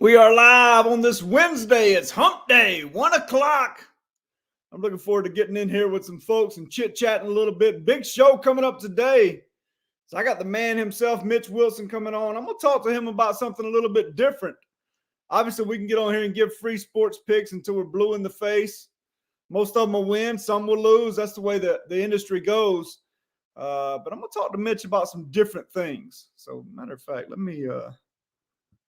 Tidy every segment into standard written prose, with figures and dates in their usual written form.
We are live on this Wednesday. It's hump day, 1 o'clock. I'm looking forward to getting in here with some folks and chit-chatting a little bit. Big show coming up today. So I got the man himself, Mitch Wilson, coming on. I'm going to talk to him about something a little bit different. Obviously, we can get on here and give free sports picks until we're blue in the face. Most of them will win. Some will lose. That's the way the industry goes. But I'm going to talk to Mitch about some different things. So, matter of fact,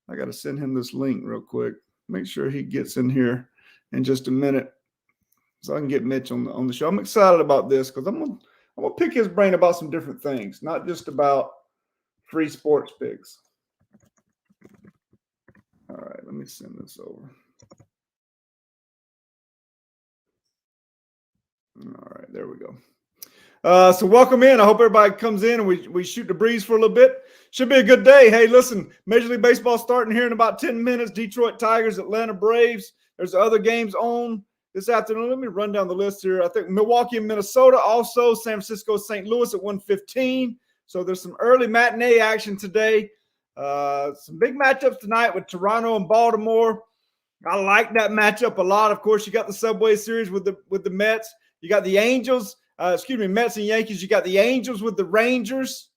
I got to send him this link real quick. Make sure he gets in here in just a minute so I can get Mitch on the show. I'm excited about this because I'm gonna pick his brain about some different things, not just about free sports picks. All right, let me send this over. All right, there we go. So welcome in. I hope everybody comes in and we shoot the breeze for a little bit. Should be a good day. Hey, listen, Major League Baseball starting here in about 10 minutes. Detroit Tigers, Atlanta Braves. There's other games on this afternoon. Let me run down the list here. I think Milwaukee and Minnesota. Also, San Francisco, St. Louis at 1:15. So there's some early matinee action today. Some big matchups tonight with Toronto and Baltimore. I like that matchup a lot. Of course, you got the Subway Series with the Mets. You got the Angels. Mets and Yankees. You got the Angels with the Rangers,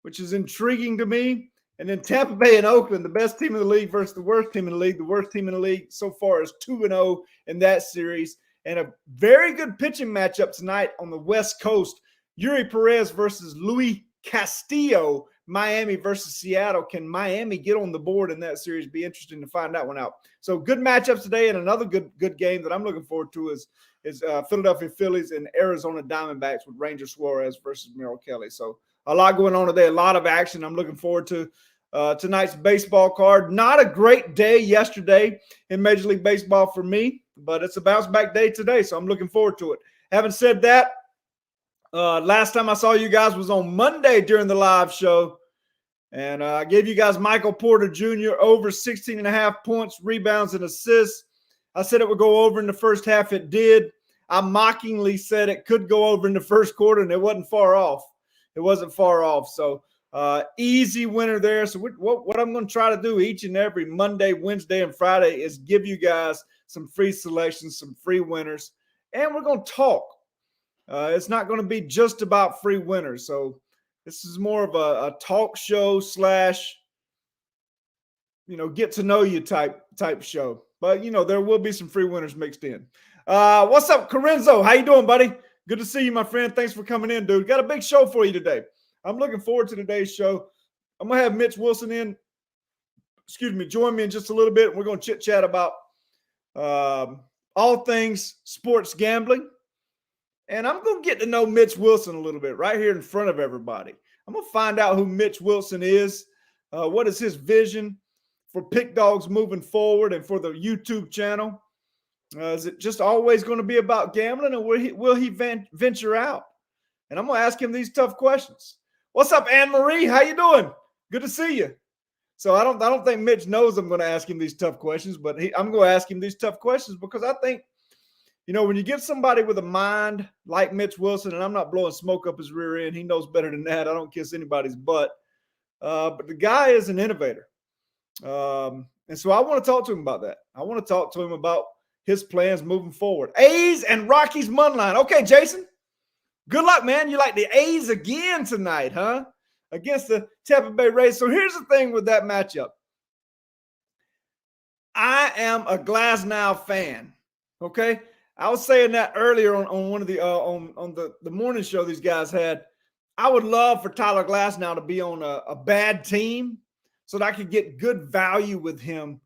which is intriguing to me. And then Tampa Bay and Oakland, the best team in the league versus the worst team in the league. The worst team in the league so far is 2-0 in that series. And a very good pitching matchup tonight on the West Coast. Yuri Perez versus Luis Castillo. Miami versus Seattle. Can Miami get on the board in that series? Be interesting to find that one out. So good matchups today, and another good game that I'm looking forward to is Philadelphia Phillies and Arizona Diamondbacks with Ranger Suarez versus Merrill Kelly. So a lot going on today, a lot of action. I'm looking forward to tonight's baseball card. Not a great day yesterday in Major League Baseball for me, but it's a bounce back day today, so I'm looking forward to it. Having said that, last time I saw you guys was on Monday during the live show, and I gave you guys Michael Porter Jr. over 16.5 points, rebounds, and assists. I said it would go over in the first half. It did. I mockingly said it could go over in the first quarter, and it wasn't far off. It wasn't far off. So easy winner there. So what I'm going to try to do each and every Monday, Wednesday, and Friday is give you guys some free selections, some free winners, and we're going to talk. It's not going to be just about free winners. So this is more of a talk show slash, get to know you type show. But, there will be some free winners mixed in. What's up, Corenzo? How you doing, buddy? Good to see you, my friend. Thanks for coming in, dude. Got a big show for you today. I'm looking forward to today's show. I'm going to have Mitch Wilson join me in just a little bit. We're going to chit-chat about all things sports gambling. And I'm going to get to know Mitch Wilson a little bit right here in front of everybody. I'm going to find out who Mitch Wilson is. What is his vision for Pick Dogs moving forward and for the YouTube channel? Is it just always going to be about gambling, or will he venture out? And I'm going to ask him these tough questions. What's up, Anne-Marie? How you doing? Good to see you. So I don't think Mitch knows I'm going to ask him these tough questions, but I'm going to ask him these tough questions because I think, when you get somebody with a mind like Mitch Wilson, and I'm not blowing smoke up his rear end, he knows better than that. I don't kiss anybody's butt. But the guy is an innovator. And so I want to talk to him about that. I want to talk to him about his plans moving forward. A's and Rockies money line. Okay, Jason, good luck, man. You like the A's again tonight, huh? Against the Tampa Bay Rays. So here's the thing with that matchup. I am a Glasnow fan, okay? I was saying that earlier on one of the on the morning show these guys had. I would love for Tyler Glasnow to be on a bad team so that I could get good value with him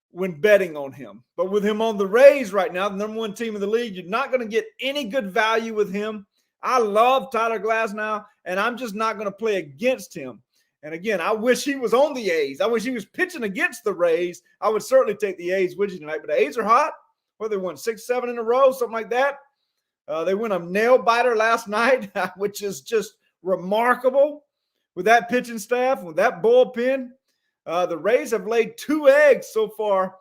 when betting on him. But with him on the Rays right now, the number one team in the league, you're not going to get any good value with him. I love Tyler Glasnow, and I'm just not going to play against him. And again, I wish he was on the A's. I wish he was pitching against the Rays. I would certainly take the A's with you tonight. But the A's are hot. Well, they won 6-7 in a row, something like that. They won a nail biter last night, which is just remarkable with that pitching staff, with that bullpen. The Rays have laid 2 eggs so far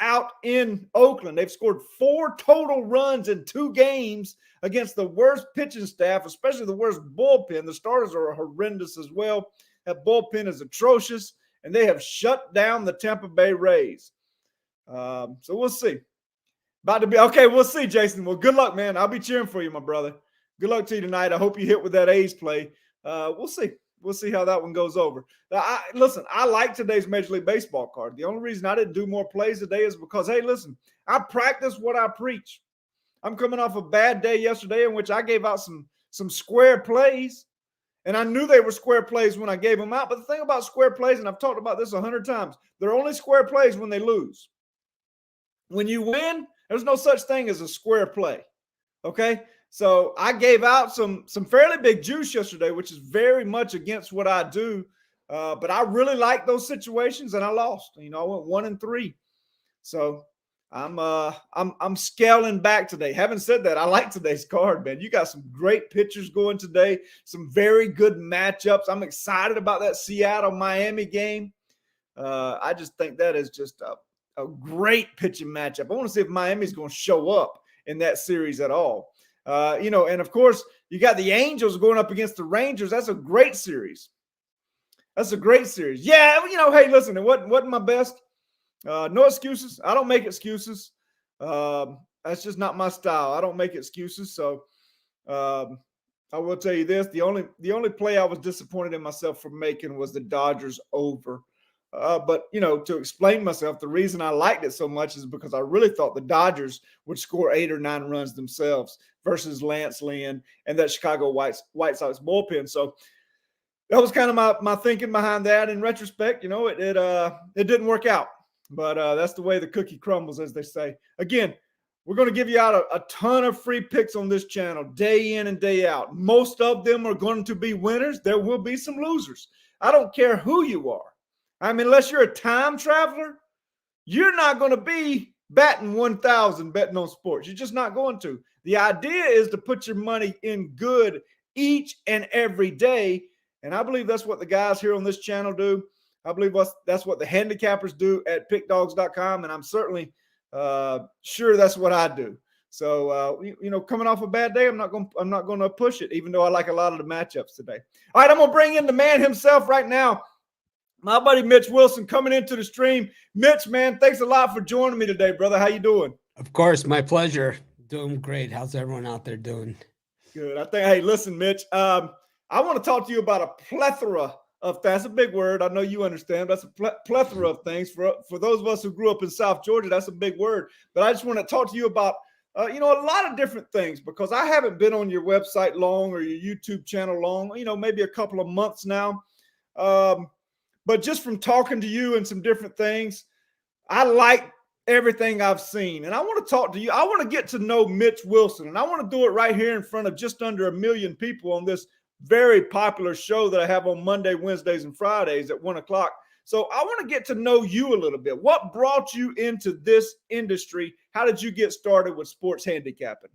out in Oakland. They've scored 4 total runs in 2 games against the worst pitching staff, especially the worst bullpen. The starters are horrendous as well. That bullpen is atrocious. and they have shut down the Tampa Bay Rays. So we'll see. About to be okay. We'll see, Jason. Well, good luck, man. I'll be cheering for you, my brother. Good luck to you tonight. I hope you hit with that A's play. We'll see. We'll see how that one goes over. Now, listen, I like today's Major League Baseball card. The only reason I didn't do more plays today is because, hey, listen, I practice what I preach. I'm coming off a bad day yesterday in which I gave out some square plays, and I knew they were square plays when I gave them out. But the thing about square plays, and I've talked about this 100 times, they're only square plays when they lose. When you win, there's no such thing as a square play, okay? So I gave out some fairly big juice yesterday, which is very much against what I do. But I really like those situations, and I lost. You know, I went 1-3. So I'm scaling back today. Having said that, I like today's card, man. You got some great pitchers going today, some very good matchups. I'm excited about that Seattle-Miami game. I just think that is just a great pitching matchup. I want to see if Miami's going to show up in that series at all. You know, and of course, you got the Angels going up against the Rangers. That's a great series. That's a great series. Yeah, you know, hey, listen, it wasn't my best. No excuses. I don't make excuses. That's just not my style. I don't make excuses. So I will tell you this: the only play I was disappointed in myself for making was the Dodgers over. But, you know, to explain myself, the reason I liked it so much is because I really thought the Dodgers would score 8 or 9 runs themselves versus Lance Lynn and that Chicago White Sox bullpen. So that was kind of my thinking behind that. In retrospect, you know, it didn't work out. But that's the way the cookie crumbles, as they say. Again, we're going to give you out a ton of free picks on this channel day in and day out. Most of them are going to be winners. There will be some losers. I don't care who you are. I mean, unless you're a time traveler, you're not going to be batting 1,000 betting on sports. You're just not going to. The idea is to put your money in good each and every day. And I believe that's what the guys here on this channel do. I believe that's what the handicappers do at pickdogs.com. And I'm certainly sure that's what I do. So, you know, coming off a bad day, I'm not going to push it, even though I like a lot of the matchups today. All right, I'm going to bring in the man himself right now. My buddy Mitch Wilson coming into the stream. Mitch, man, thanks a lot for joining me today, brother. How you doing? Of course, my pleasure. Doing great. How's everyone out there doing? Good. Hey, listen, Mitch, I want to talk to you about a plethora of – that's a big word. I know you understand. That's a plethora of things. For those of us who grew up in South Georgia, that's a big word. But I just want to talk to you about, you know, a lot of different things because I haven't been on your website long or your YouTube channel long, you know, maybe a couple of months now. But just from talking to you and some different things, I like everything I've seen. And I want to talk to you. I want to get to know Mitch Wilson. And I want to do it right here in front of just under 1 million people on this very popular show that I have on Monday, Wednesdays, and Fridays at 1 o'clock. So I want to get to know you a little bit. What brought you into this industry? How did you get started with sports handicapping?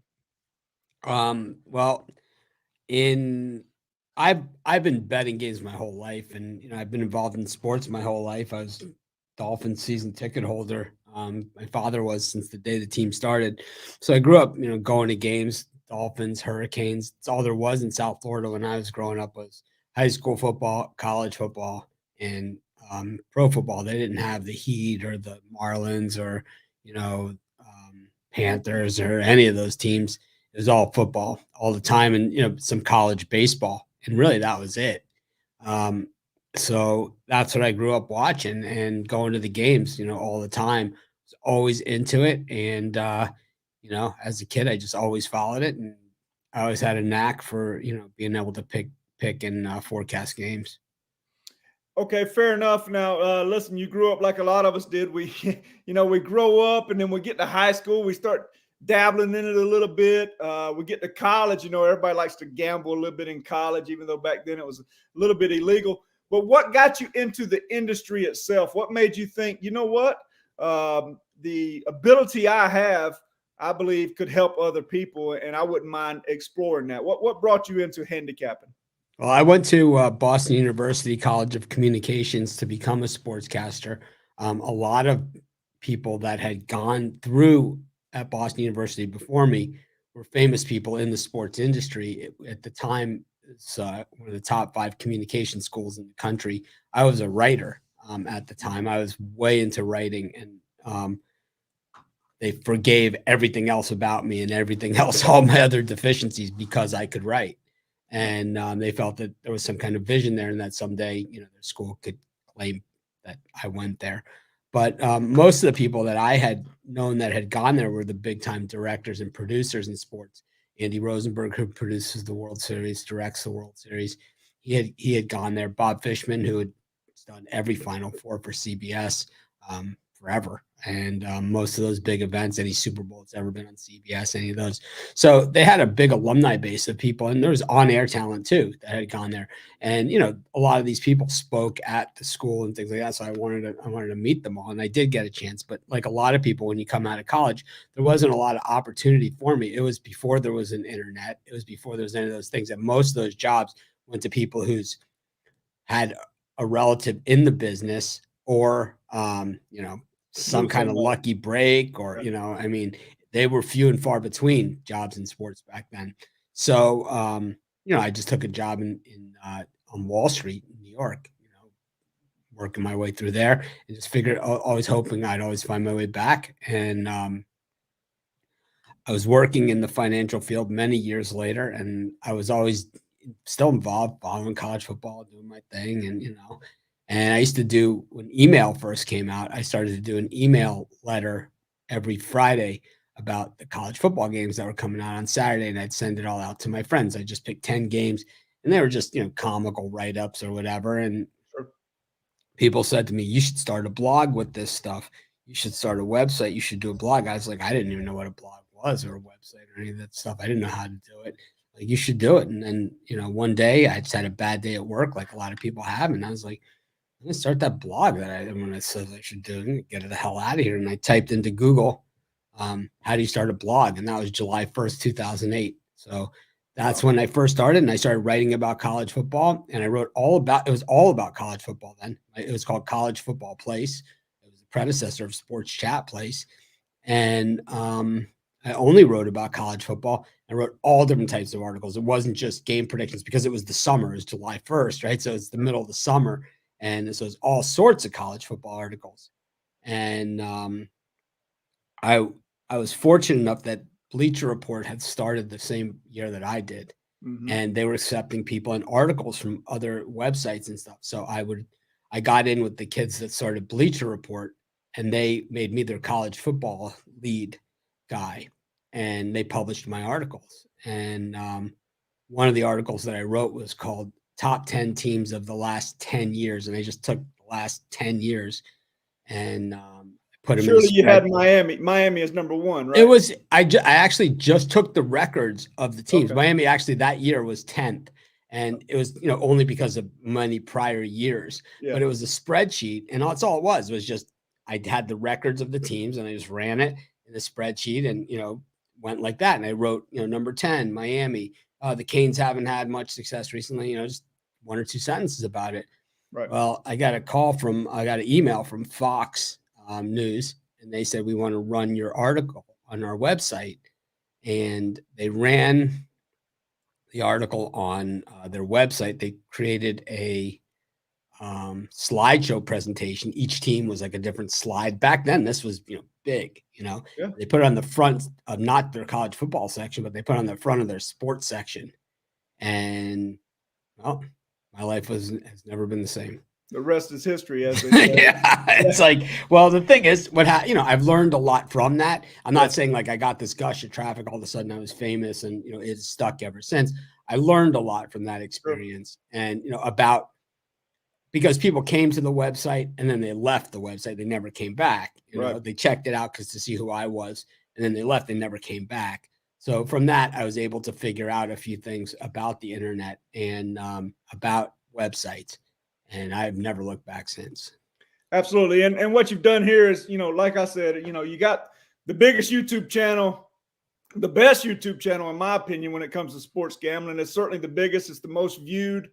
Well, I've been betting games my whole life, and you know I've been involved in sports my whole life. I was a Dolphins season ticket holder. My father was since the day the team started, so I grew up, you know, going to games. Dolphins, Hurricanes. It's all there was in South Florida when I was growing up was high school football, college football, and pro football. They didn't have the Heat or the Marlins or you know Panthers or any of those teams. It was all football all the time, and you know some college baseball. And really, that was it. So that's what I grew up watching and going to the games, you know, all the time. Was always into it. And, you know, as a kid, I just always followed it. And I always had a knack for, you know, being able to pick and forecast games. Okay, fair enough. Now, listen, you grew up like a lot of us did. We, you know, we grow up and then we get to high school. We start dabbling in it a little bit. We get to college, you know, everybody likes to gamble a little bit in college, even though back then it was a little bit illegal. But what got you into the industry itself? What made you think, you know what, the ability I have, I believe could help other people, and I wouldn't mind exploring that. What brought you into handicapping? Well, I went to Boston University College of Communications to become a sportscaster. A lot of people that had gone through at Boston University before me were famous people in the sports industry. At the time, it's one of the top 5 communication schools in the country. I was a writer. at the time. I was way into writing, and they forgave everything else about me and everything else, all my other deficiencies, because I could write. And they felt that there was some kind of vision there, and that someday, their school could claim that I went there. But most of the people that I had known that had gone there were the big time directors and producers in sports. Andy Rosenberg, who produces the World Series, directs the World Series. He had gone there. Bob Fishman, who had done every Final Four for CBS forever, and most of those big events, any Super Bowl that's ever been on CBS, any of those. So they had a big alumni base of people, and there was on-air talent too that had gone there. And a lot of these people spoke at the school and things like that. So I wanted to meet them all, and I did get a chance. But like a lot of people, when you come out of college, there wasn't a lot of opportunity for me. It was before there was an internet. It was before there was any of those things. And most of those jobs went to people who's had a relative in the business, or some kind of lucky break, or they were few and far between jobs in sports back then. So I just took a job in on Wall Street in New York, working my way through there, and just figured, always hoping I'd always find my way back. And I was working in the financial field many years later, and I was always still involved, following college football, doing my thing. And I used to do, when email first came out, I started to do an email letter every Friday about the college football games that were coming out on Saturday, and I'd send it all out to my friends. I just picked 10 games, and they were just, comical write-ups or whatever. And people said to me, you should start a blog with this stuff. You should start a website. You should do a blog. I was like, I didn't even know what a blog was, or a website, or any of that stuff. I didn't know how to do it. Like, you should do it. And then, one day I just had a bad day at work, like a lot of people have. And I was like, I'm going to start that blog that when I said I should do it, get it the hell out of here. And I typed into Google, how do you start a blog? And that was July 1st, 2008. So that's when I first started, and I started writing about college football, and I wrote it was all about college football then. It was called College Football Place. It was the predecessor of Sports Chat Place. And I only wrote about college football. I wrote all different types of articles. It wasn't just game predictions, because it was the summer. It was July 1st, right? So it's the middle of the summer. And so it's all sorts of college football articles. And I was fortunate enough that Bleacher Report had started the same year that I did. Mm-hmm. And they were accepting people and articles from other websites and stuff. So I got in with the kids that started Bleacher Report, and they made me their college football lead guy. And they published my articles. And one of the articles that I wrote was called Top 10 Teams of the Last 10 Years. And I just took the last 10 years and put them in. Surely you had Miami. Miami is number one, right? It was, I actually just took the records of the teams. Okay. Miami actually that year was 10th. And it was, only because of many prior years. Yeah. But it was a spreadsheet. And that's all it was just, I had the records of the teams, and I just ran it in the spreadsheet, and, went like that. And I wrote, number 10, Miami. The Canes haven't had much success recently, just one or two sentences about it. Right. Well, I got an email from Fox News, and they said, we want to run your article on our website. And they ran the article on their website. They created a slideshow presentation. Each team was like a different slide. Back then, this was, big, Yeah. They put it on the front of not their college football section, but they put it on the front of their sports section. And, well, my life has never been the same. The rest is history, as they say. Yeah, it's like, well, the thing is, I've learned a lot from that. I'm not saying like I got this gush of traffic, all of a sudden I was famous, and, it's stuck ever since. I learned a lot from that experience. Sure. And, because people came to the website and then they left the website. They never came back. They checked it out to see who I was, and then they left. They never came back. So from that, I was able to figure out a few things about the internet and about websites, and I've never looked back since. Absolutely. And what you've done here is, like I said, you got the biggest YouTube channel, the best YouTube channel, in my opinion, when it comes to sports gambling. It's certainly the biggest. It's the most viewed.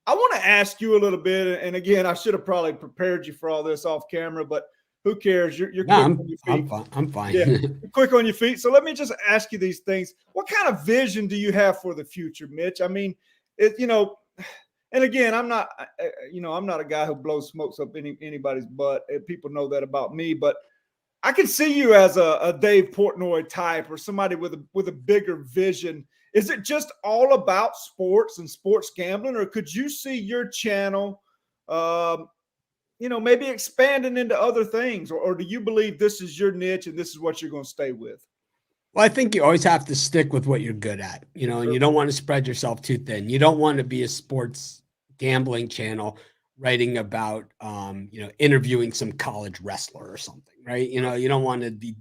I want to ask you a little bit, and again, I should have probably prepared you for all this off camera, but who cares? You're quick on your feet. I'm fine. Yeah, you're quick on your feet. So let me just ask you these things. What kind of vision do you have for the future, Mitch? I mean, And again, I'm not, I'm not a guy who blows smokes up anybody's butt. People know that about me, but I can see you as a Dave Portnoy type or somebody with a bigger vision. Is it just all about sports and sports gambling, or could you see your channel, maybe expanding into other things, or do you believe this is your niche and this is what you're going to stay with? Well, I think you always have to stick with what you're good at, and you don't want to spread yourself too thin. You don't want to be a sports gambling channel writing about, interviewing some college wrestler or something, right? You don't want to be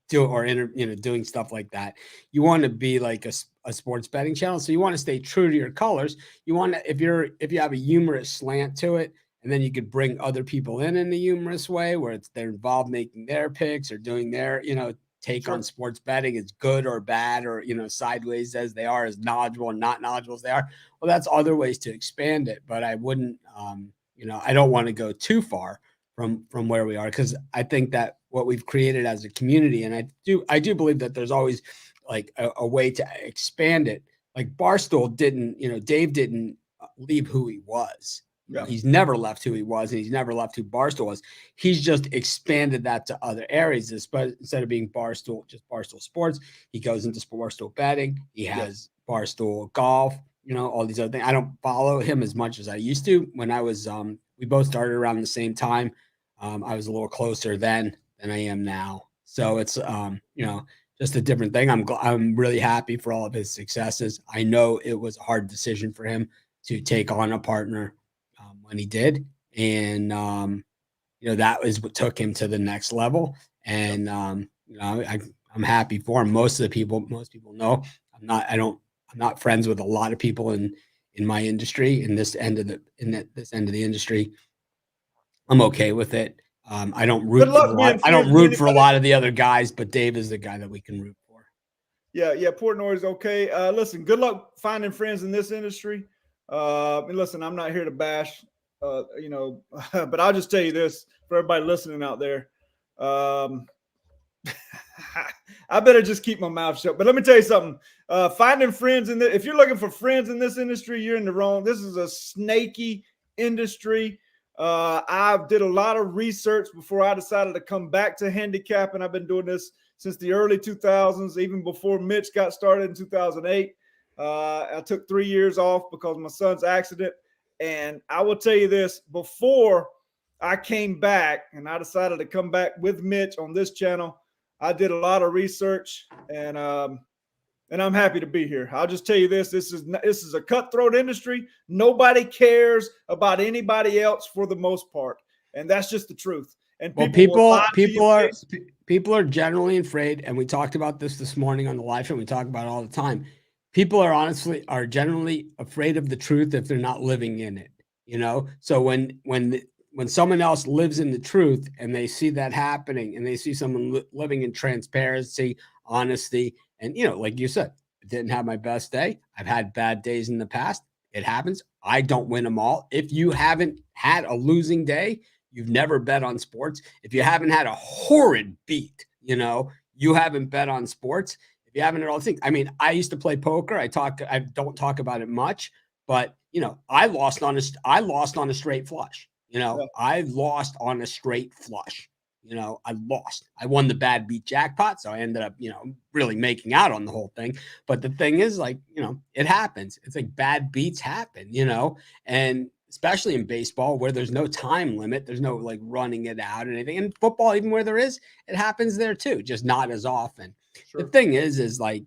doing stuff like that. You want to be like a sports betting channel. So you want to stay true to your colors. You want to, if you have a humorous slant to it, and then you could bring other people in a humorous way where they're involved making their picks or doing their, take on sports betting is good or bad or, sideways as they are, as knowledgeable and not knowledgeable as they are. Well, that's other ways to expand it. But I wouldn't, I don't want to go too far from where we are, because I think that what we've created as a community, and I do believe that there's always like a way to expand it. Like Barstool didn't, Dave didn't leave who he was. Yeah. He's never left who he was, and he's never left who Barstool was. He's just expanded that to other areas. But instead of being Barstool, just Barstool Sports, he goes into Barstool betting. He has Barstool golf, all these other things. I don't follow him as much as I used to. When I was, we both started around the same time. I was a little closer then than I am now. So it's, just a different thing. I'm really happy for all of his successes. I know it was a hard decision for him to take on a partner when he did. And, that was what took him to the next level. And, I'm happy for him. Most people know I'm not friends with a lot of people in my industry, in this end of the industry. I'm okay with it. I don't root for a lot of the other guys, but Dave is the guy that we can root for. Yeah. Portnoy is okay. Listen, good luck finding friends in this industry. And listen, I'm not here to bash, but I'll just tell you this for everybody listening out there. I better just keep my mouth shut. But let me tell you something. Finding friends if you're looking for friends in this industry, you're in the wrong. This is a snaky industry. I did a lot of research before I decided to come back to handicapping. I've been doing this since the early 2000s, even before Mitch got started in 2008. I took 3 years off because of my son's accident. And I will tell you this, before I came back and I decided to come back with Mitch on this channel, I did a lot of research, and I'm happy to be here. I'll just tell you this is a cutthroat industry. Nobody cares about anybody else for the most part. And that's just the truth. And people are generally afraid. And we talked about this morning on the live show. We talk about it all the time. People are generally afraid of the truth if they're not living in it, So when someone else lives in the truth and they see that happening and they see someone living in transparency, honesty, and, like you said, I didn't have my best day. I've had bad days in the past. It happens. I don't win them all. If you haven't had a losing day, you've never bet on sports. If you haven't had a horrid beat, you haven't bet on sports. If you haven't had all the things. I mean, I used to play poker. I don't talk about it much, but I lost on a straight flush. I lost on a straight flush. I lost. I won the bad beat jackpot, so I ended up, really making out on the whole thing. But the thing is, like, it happens. It's like bad beats happen, and especially in baseball where there's no time limit, there's no like running it out or anything. And football, even where there is, it happens there too, just not as often. Sure. The thing is like,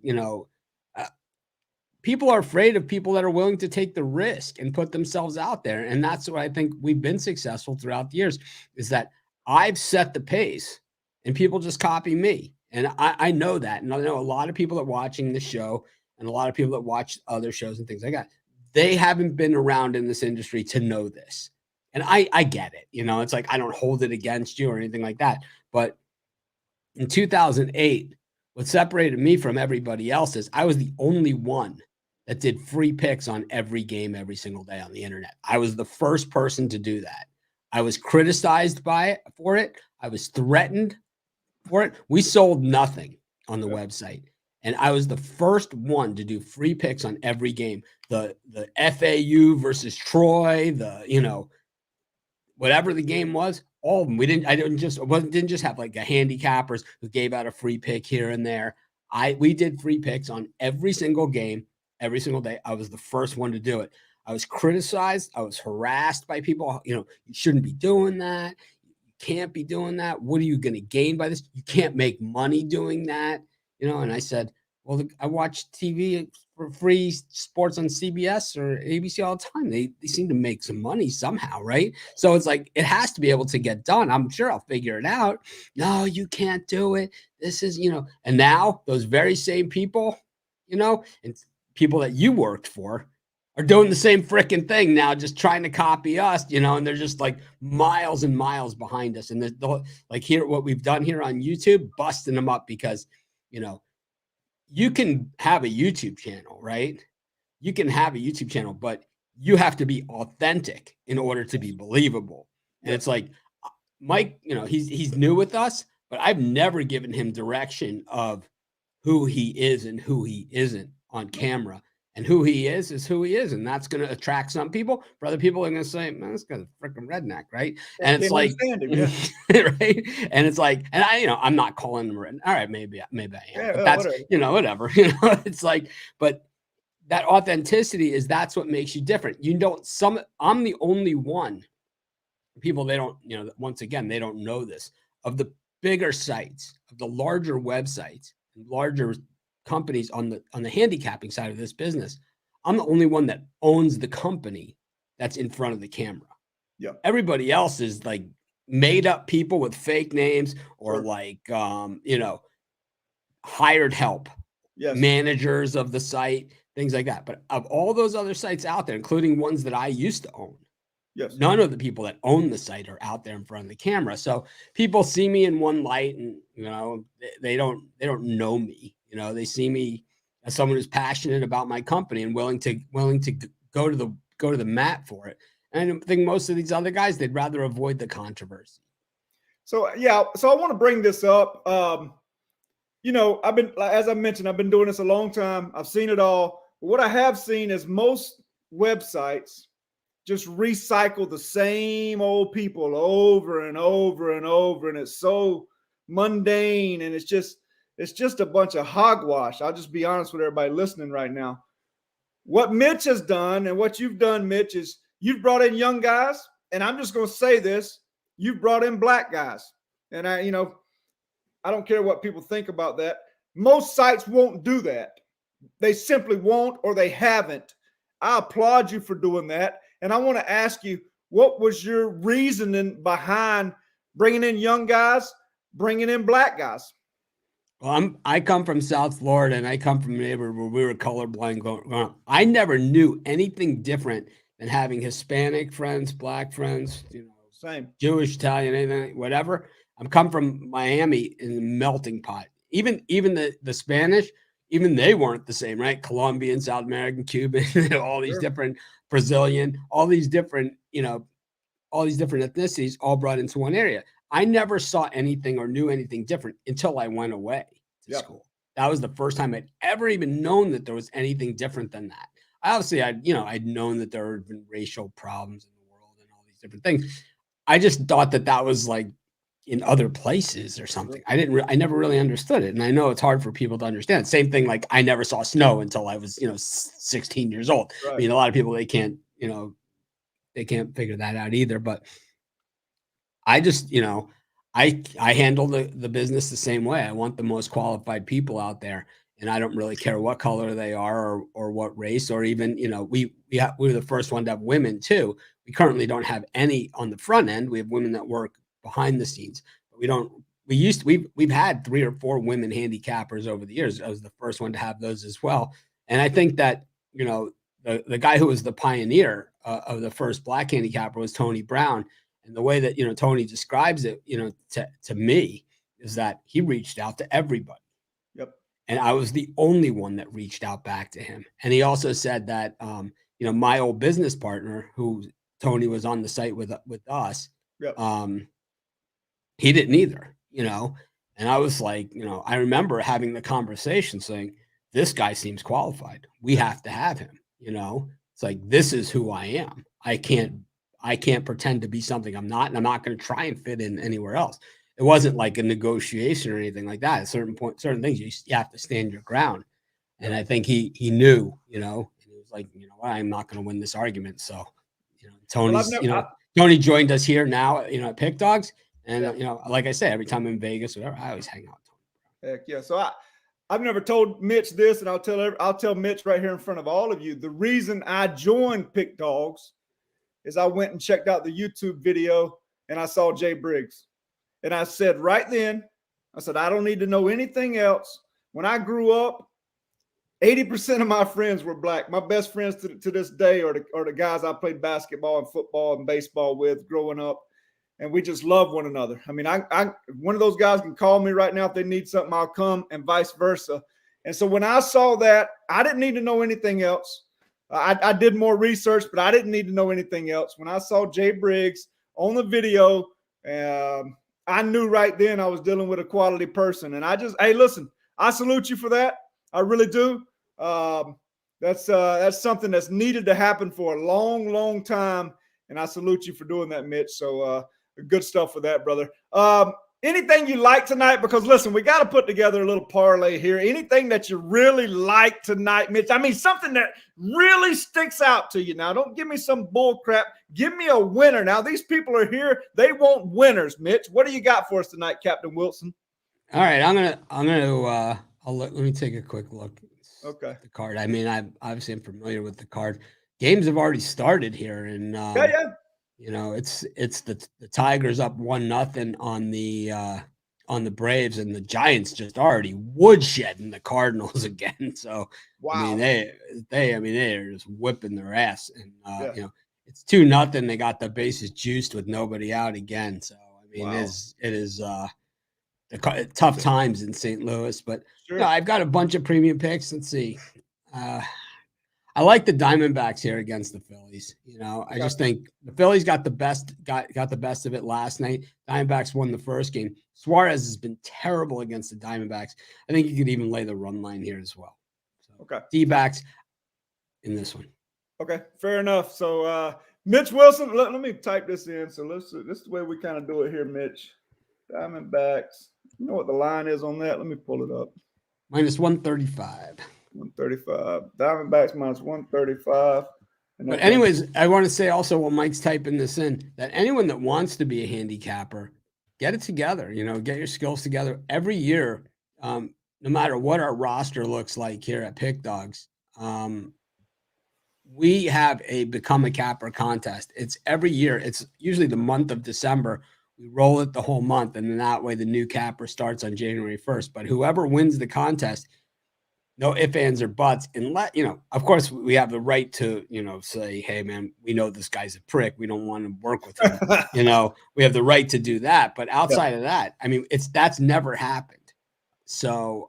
people are afraid of people that are willing to take the risk and put themselves out there. And that's what I think we've been successful throughout the years, is that I've set the pace and people just copy me. And I know that. And I know a lot of people that are watching the show and a lot of people that watch other shows and things like that, they haven't been around in this industry to know this. And I get it. It's like, I don't hold it against you or anything like that. But in 2008, what separated me from everybody else is I was the only one that did free picks on every game, every single day on the internet. I was the first person to do that. I was criticized for it. I was threatened for it. We sold nothing on the website. And I was the first one to do free picks on every game. The FAU versus Troy, whatever the game was, all of them. Didn't just have like a handicappers who gave out a free pick here and there. We did free picks on every single game, every single day. I was the first one to do it. I was criticized. I was harassed by people. You shouldn't be doing that. You can't be doing that. What are you going to gain by this? You can't make money doing that. And I said, well, I watch TV for free sports on CBS or ABC all the time. They seem to make some money somehow, right? So it's like, it has to be able to get done. I'm sure I'll figure it out. No, you can't do it. This is, and now those very same people, and people that you worked for are doing the same freaking thing now, just trying to copy us, and they're just like miles and miles behind us. And like here, what we've done here on YouTube, busting them up because, you can have a YouTube channel, right? You can have a YouTube channel, but you have to be authentic in order to be believable. And it's like Mike, he's new with us, but I've never given him direction of who he is and who he isn't on camera. And who he is who he is. And that's going to attract some people. For other people, are going to say, man, this guy's a freaking redneck, right? And it's like, right? And it's like, and I'm not calling him redneck. All right, maybe I am. But that's, whatever. It's like, but that authenticity that's what makes you different. I'm the only one. People, they don't, once again, they don't know this. Of the bigger sites, of the larger websites, larger companies on the handicapping side of this business, I'm the only one that owns the company that's in front of the camera. Yeah. Everybody else is like made up people with fake names or hired help, managers of the site, things like that. But of all those other sites out there, including ones that I used to own, none of the people that own the site are out there in front of the camera. So people see me in one light and, they don't know me. They see me as someone who's passionate about my company and willing to go to the mat for it. And I think most of these other guys, they'd rather avoid the controversy. So I want to bring this up. As I mentioned, I've been doing this a long time. I've seen it all. What I have seen is most websites just recycle the same old people over and over and over, and it's so mundane, and it's just a bunch of hogwash. I'll just be honest with everybody listening right now. What Mitch has done and what you've done, Mitch, is you've brought in young guys, and I'm just going to say this, you've brought in black guys. And I don't care what people think about that. Most sites won't do that. They simply won't, or they haven't. I applaud you for doing that. And I want to ask you, what was your reasoning behind bringing in young guys, bringing in black guys? Well, I come from South Florida, and I come from a neighborhood where we were colorblind growing up. I never knew anything different than having Hispanic friends, black friends, same, Jewish, Italian, anything, whatever. I'm come from Miami in the melting pot. Even the Spanish, even they weren't the same, right? Colombian, South American, Cuban, all these different, Brazilian, all these different ethnicities all brought into one area. I never saw anything or knew anything different until I went away to school. That was the first time I'd ever even known that there was anything different than that. I'd known that there had been racial problems in the world and all these different things. I just thought that was like in other places or something. I never really understood it. And I know it's hard for people to understand. Same thing, like I never saw snow until I was, 16 years old. Right. I mean, a lot of people, they can't figure that out either. But I just, I handle the business the same way. I want the most qualified people out there. And I don't really care what color they are or what race, or even, we were the first one to have women too. We currently don't have any on the front end. We have women that work behind the scenes, but we've had 3 or 4 women handicappers over the years. I was the first one to have those as well. And I think that, the guy who was the pioneer of the first black handicapper was Tony Brown. And the way that, Tony describes it, to me, is that he reached out to everybody. Yep. And I was the only one that reached out back to him. And he also said that, my old business partner, who Tony was on the site with us, yep. He didn't either, And I was like, I remember having the conversation saying, this guy seems qualified. We have to have him. It's like, this is who I am. I can't pretend to be something I'm not, and I'm not going to try and fit in anywhere else. It wasn't like a negotiation or anything like that. At a certain point, certain things you have to stand your ground. And I think he knew, and he was like, what, I'm not going to win this argument. So, Tony's, Tony joined us here now, at Pick Dogs. And, like I say, every time I'm in Vegas, whatever, I always hang out with Tony. Heck yeah. So I've never told Mitch this, and I'll tell Mitch right here in front of all of you. The reason I joined Pick Dogs is I went and checked out the YouTube video and I saw Jay Briggs. And I said right then, I said, I don't need to know anything else. When I grew up, 80% of my friends were black. My best friends to this day are the guys I played basketball and football and baseball with growing up. And we just love one another. I mean, I one of those guys can call me right now if they need something, I'll come, and vice versa. And so when I saw that, I didn't need to know anything else. I did more research, but I didn't need to know anything else. When I saw Jay Briggs on the video, I knew right then I was dealing with a quality person. And hey, listen, I salute you for that. I really do. That's something that's needed to happen for a long, long time. And I salute you for doing that, Mitch. So good stuff for that, brother. Anything you like tonight? Because listen, we got to put together a little parlay here. Anything that you really like tonight, Mitch? I mean, something that really sticks out to you. Now, don't give me some bull crap. Give me a winner. Now, these people are here. They want winners, Mitch. What do you got for us tonight, Captain Wilson? All right, let me take a quick look. Okay. The card. I mean, I'm familiar with the card. Games have already started here, and yeah. It's the Tigers up 1-0 on the Braves, and the Giants just already woodshedding the Cardinals again. So wow. I mean, they are just whipping their ass, and it's 2-0. They got the bases juiced with nobody out again. So I mean, wow. it is tough times in St. Louis, but sure. I've got a bunch of premium picks. Let's see. I like the Diamondbacks here against the Phillies. I just think the Phillies got the best of it last night. Diamondbacks won the first game. Suarez has been terrible against the Diamondbacks. I think you could even lay the run line here as well. So, okay. D-backs in this one. Okay, fair enough. So Mitch Wilson, let me type this in. So this is the way we kind of do it here, Mitch. Diamondbacks. You know what the line is on that? Let me pull it up. Minus 135. 135. Diamondbacks minus 135. But anyways, I want to say also while Mike's typing this in, that anyone that wants to be a handicapper, get it together. Get your skills together. Every year, no matter what our roster looks like here at Pick Dogs, we have a Become a Capper contest. It's every year. It's usually the month of December. We roll it the whole month, and then that way the new capper starts on January 1st. But whoever wins the contest, no ifs, ands, or buts, and of course, we have the right to, say, hey, man, we know this guy's a prick. We don't want to work with him. We have the right to do that. But outside of that, I mean, that's never happened. So,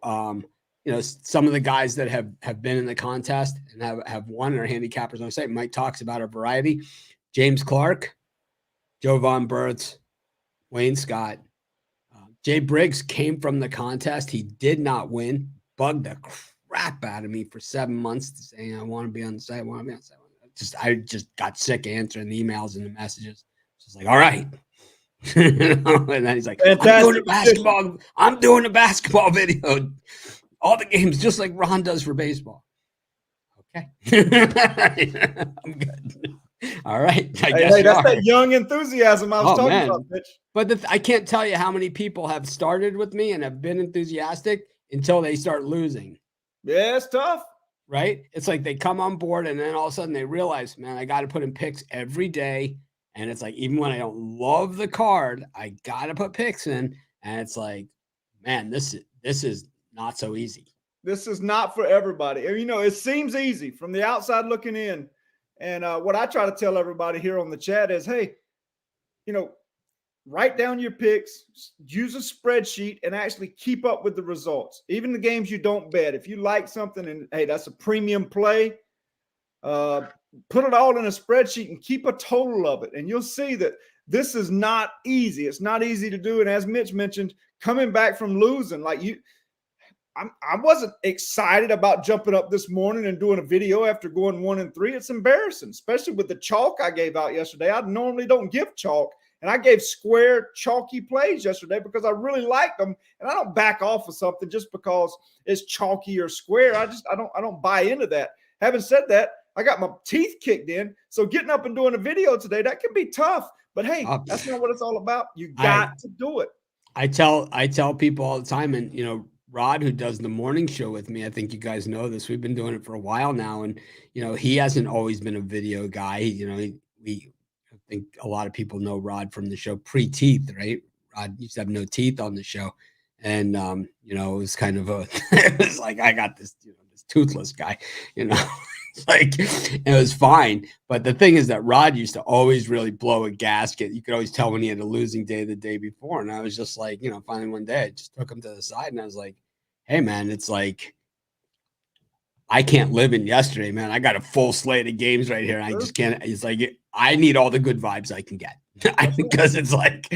some of the guys that have been in the contest and have won are handicappers on the site. Mike talks about a variety. James Clark, Jovan Burtz, Wayne Scott. Jay Briggs came from the contest. He did not win. Bugged the crap out of me for 7 months to say, I want to be on the site. I just got sick answering the emails and the messages. Just like, all right. And then he's like, I'm doing a basketball video. All the games, just like Ron does for baseball. Okay. I'm good. All right. I guess that's that young enthusiasm I was talking about, Mitch. But I can't tell you how many people have started with me and have been enthusiastic until they start losing. Yeah, it's tough. Right? It's like they come on board and then all of a sudden they realize, man, I got to put in picks every day. And it's like, even when I don't love the card, I got to put picks in. And it's like, man, this is not so easy. This is not for everybody. It seems easy from the outside looking in. And what I try to tell everybody here on the chat is, hey, write down your picks, use a spreadsheet, and actually keep up with the results. Even the games you don't bet. If you like something and, hey, that's a premium play, put it all in a spreadsheet and keep a total of it. And you'll see that this is not easy. It's not easy to do. And as Mitch mentioned, coming back from losing, like I wasn't excited about jumping up this morning and doing a video after going 1-3. It's embarrassing, especially with the chalk I gave out yesterday. I normally don't give chalk, and I gave square, chalky plays yesterday because I really liked them, and I don't back off of something just because it's chalky or square. I don't buy into that. Having said that, I got my teeth kicked in, so getting up and doing a video today, that can be tough. But hey, that's not what it's all about. You got to do it. I tell people all the time, and Rod, who does the morning show with me, I think you guys know this. We've been doing it for a while now, and he hasn't always been a video guy. I think a lot of people know Rod from the show pre-teeth, right? Rod used to have no teeth on the show, and it was kind of it was like, I got this, this toothless guy, like, it was fine. But the thing is that Rod used to always really blow a gasket. You could always tell when he had a losing day the day before. And I was just like, finally one day I just took him to the side and I was like, hey man, it's like, I can't live in yesterday, man. I got a full slate of games right here. I just can't. It's like, I need all the good vibes I can get because it's like,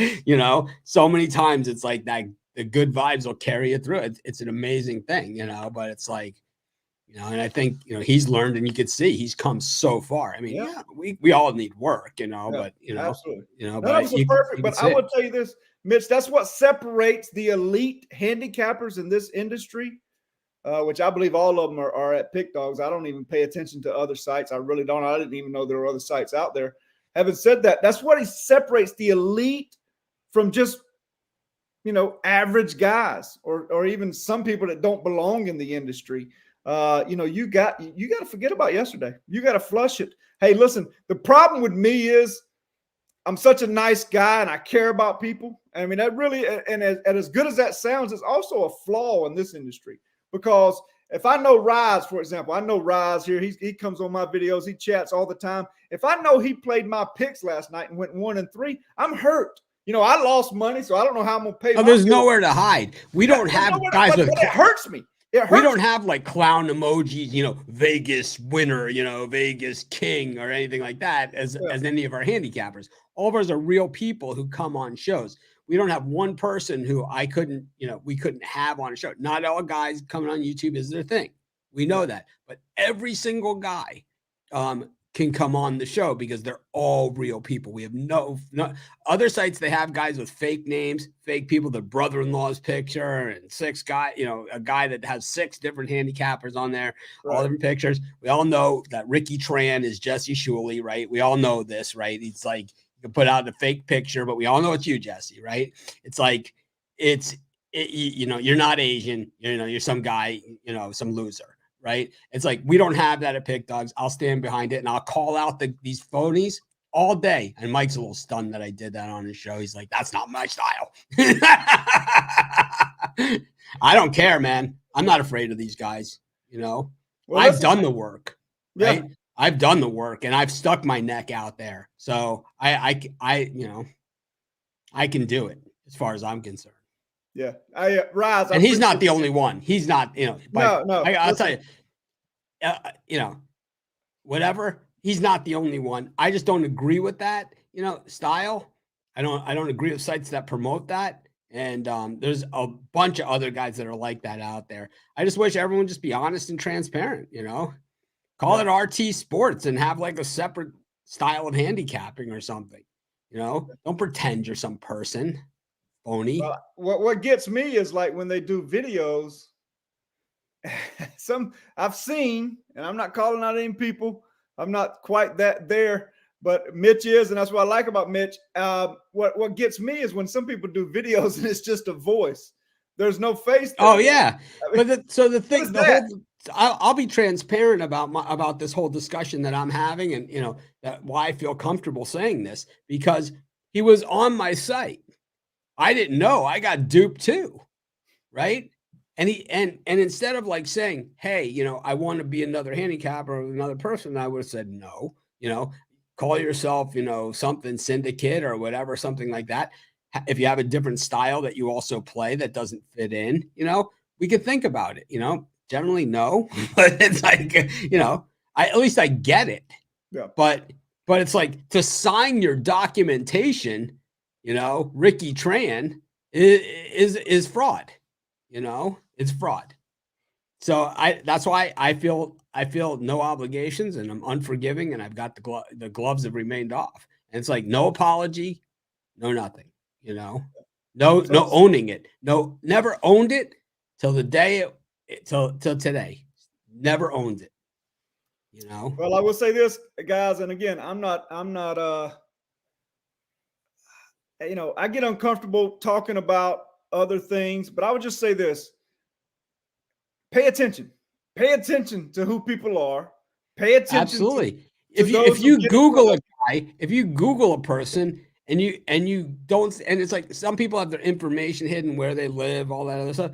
so many times it's like that the good vibes will carry you through. It's an amazing thing, but it's like, and I think, he's learned, and you could see he's come so far. I mean, we all need work, but, absolutely. But perfect. But I will tell you this, Mitch, that's what separates the elite handicappers in this industry, which I believe all of them are at Pick Dogs. I don't even pay attention to other sites. I really don't. I didn't even know there were other sites out there. Having said that, that's what separates the elite from just, average guys or even some people that don't belong in the industry. You got to forget about yesterday. You got to flush it. Hey, listen, the problem with me is I'm such a nice guy and I care about people. I mean, that really, and as good as that sounds, it's also a flaw in this industry, because if I know Rise, for example, I know Rise here. He comes on my videos. He chats all the time. If I know he played my picks last night and went 1-3, I'm hurt. I lost money, so I don't know how I'm going to pay. There's nowhere to hide. We don't have guys with. It hurts me. We don't have like clown emojis, Vegas winner, Vegas king or anything like that as any of our handicappers. All of ours are real people who come on shows. We don't have one person who we couldn't have on a show. Not all guys coming on YouTube is their thing. We know that. But every single guy can come on the show because they're all real people. We have no other sites. They have guys with fake names, fake people, their brother-in-law's picture and 6 guy, a guy that has 6 different handicappers on there, all different pictures. We all know that Ricky Tran is Jesse Shuley, right? We all know this, right? It's like, you can put out a fake picture, but we all know it's you, Jesse, right? It's like, you're not Asian, you're some guy, some loser. Right. It's like, we don't have that at Pick Dogs. I'll stand behind it and I'll call out these phonies all day. And Mike's a little stunned that I did that on his show. He's like, that's not my style. I don't care, man. I'm not afraid of these guys. Well, I've done the work. Right. Yeah. I've done the work and I've stuck my neck out there. So I can do it as far as I'm concerned. Yeah, Rise, and he's not the only one. He's not, no. I'll tell you, whatever. He's not the only one. I just don't agree with that, style. I don't agree with sites that promote that. And there's a bunch of other guys that are like that out there. I just wish everyone just be honest and transparent. Call it RT Sports and have like a separate style of handicapping or something. Don't pretend you're some person. Phony. What gets me is like when they do videos, I've seen, and I'm not calling out any people, I'm not quite there, but Mitch is, and that's what I like about Mitch. What gets me is when some people do videos and it's just a voice. There's no face there. Oh yeah. I mean, I'll be transparent about this whole discussion that I'm having, and that why I feel comfortable saying this, because he was on my site. I didn't know. I got duped too, right? And instead of like saying, hey, I want to be another handicapper or another person, I would have said no. Call yourself, something syndicate or whatever, something like that. If you have a different style that you also play that doesn't fit in, we could think about it. Generally no, but it's like, at least I get it. Yeah. But But it's like to sign your documentation, Ricky Tran is fraud. It's fraud. So that's why I feel no obligations and I'm unforgiving and I've got the gloves have remained off. And it's like no apology, no nothing, No owning it. No, never owned it till the day till today. Never owned it. Well, I will say this, guys, and again, I'm not I get uncomfortable talking about other things, but I would just say this. Pay attention. Pay attention to who people are. Pay attention. Absolutely. If you Google a guy, if you Google a person and you don't, and it's like some people have their information hidden, where they live, all that other stuff.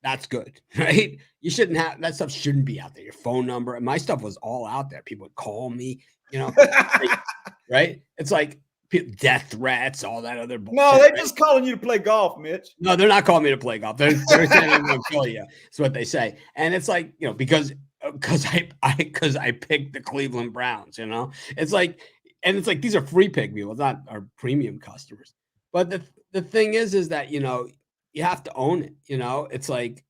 That's good, right? You shouldn't have that stuff. Shouldn't be out there. Your phone number and my stuff was all out there. People would call me, right? It's like death threats, all that other bullshit. No, they're just calling you to play golf, Mitch. No, they're not calling me to play golf. They're saying I'm going to kill you. That's what they say. And it's like, because I picked the Cleveland Browns, It's like, and it's like these are free pick people, it's not our premium customers. But the thing is that you have to own it. It's like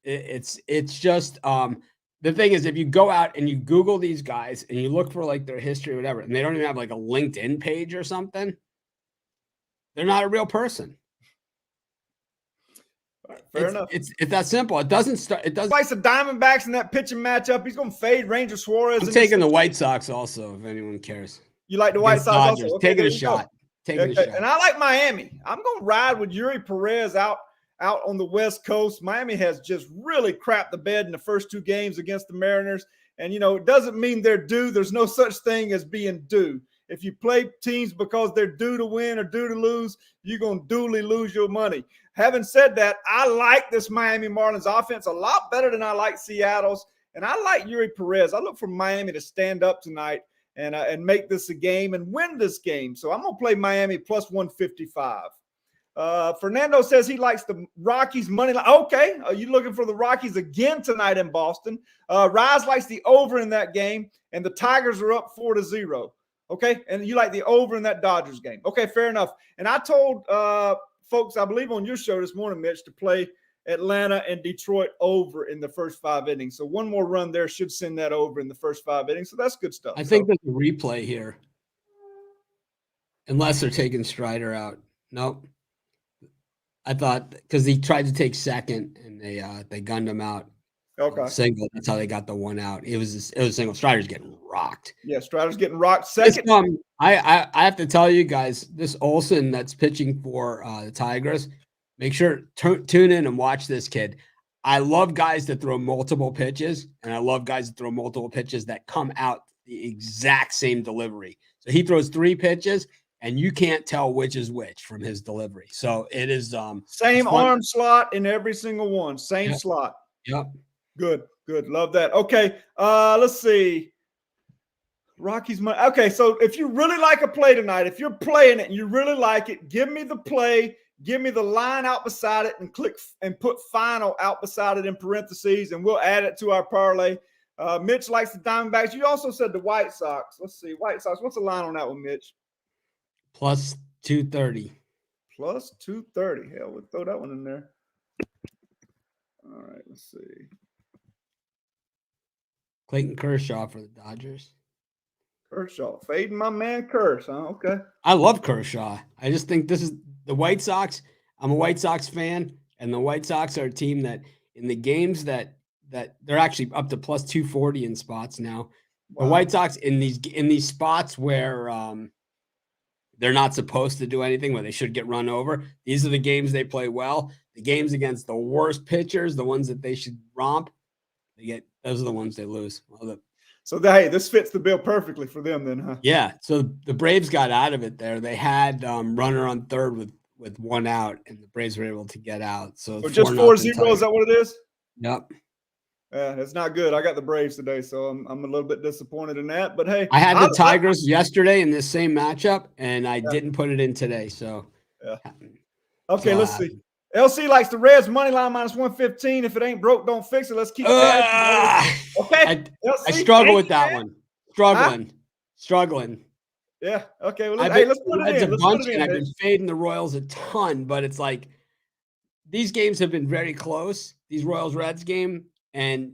it's just the thing is, if you go out and you Google these guys and you look for like their history or whatever, and they don't even have like a LinkedIn page or something, they're not a real person. Fair enough. It's that simple. It doesn't start. It doesn't. Fights the Diamondbacks in that pitching matchup. He's going to fade Ranger Suarez. I'm taking the White Sox also, if anyone cares. You like the White Sox Dodgers. also? Okay, taking a shot. Taking a shot. And I like Miami. I'm going to ride with Yuri Perez out on the West Coast. Miami has just really crapped the bed in the first two games against the Mariners. And, it doesn't mean they're due. There's no such thing as being due. If you play teams because they're due to win or due to lose, you're going to duly lose your money. Having said that, I like this Miami Marlins offense a lot better than I like Seattle's. And I like Yuri Perez. I look for Miami to stand up tonight and make this a game and win this game. So I'm going to play Miami plus 155. Fernando says he likes the Rockies money line. Okay, are you looking for the Rockies again tonight in Boston? Rise likes the over in that game, and the Tigers are up 4-0. Okay, and you like the over in that Dodgers game. Okay, fair enough. And I told folks, I believe on your show this morning, Mitch, to play Atlanta and Detroit over in the first 5 innings. So one more run there should send that over in the first 5 innings. So that's good stuff. I think there's a replay here, unless they're taking Strider out. Nope. I thought because he tried to take second and they gunned him out. Okay. Single. That's how they got the one out. It was a single. Strider's getting rocked. Yeah, Strider's getting rocked second. I have to tell you guys, this Olsen that's pitching for the Tigers, make sure tune in and watch this kid. I love guys that throw multiple pitches, and I love guys that throw multiple pitches that come out the exact same delivery. So he throws 3 pitches, and you can't tell which is which from his delivery. So it is same arm slot in every single one. Same slot. Yep. Good. Love that. Okay. Let's see. Rockies money. Okay, so if you really like a play tonight, if you're playing it and you really like it, give me the play, give me the line out beside it, and click and put final out beside it in parentheses, and we'll add it to our parlay. Mitch likes the Diamondbacks. You also said the White Sox. Let's see. White Sox. What's the line on that one, Mitch? Plus 230. Plus 230. Hell, we'll throw that one in there. All right, let's see. Clayton Kershaw for the Dodgers. Kershaw. Fading my man Kershaw. Huh? Okay. I love Kershaw. I just think this is the White Sox. I'm a White Sox fan, and the White Sox are a team that in the games that they're actually up to plus 240 in spots now. Wow. The White Sox in these spots where they're not supposed to do anything, where they should get run over. These are the games they play well. The games against the worst pitchers, the ones that they should romp, those are the ones they lose. So hey, this fits the bill perfectly for them then, huh? Yeah. So the Braves got out of it there. They had runner on third with one out, and the Braves were able to get out. So just 4-0, is that what it is? Yep. Yeah, that's not good. I got the Braves today, so I'm a little bit disappointed in that. But hey, I had the Tigers yesterday in this same matchup, and I didn't put it in today. So yeah. Okay, let's see. LC likes the Reds money line minus 115. If it ain't broke, don't fix it. Let's keep okay. I struggle with that one. Struggling. struggling. Yeah. Okay. Well, I've hey, been let's put it Reds a in. Let's put bunch, it and in, I've Mitch. been fading the Royals a ton, but it's like these games have been very close. These Royals Reds game, and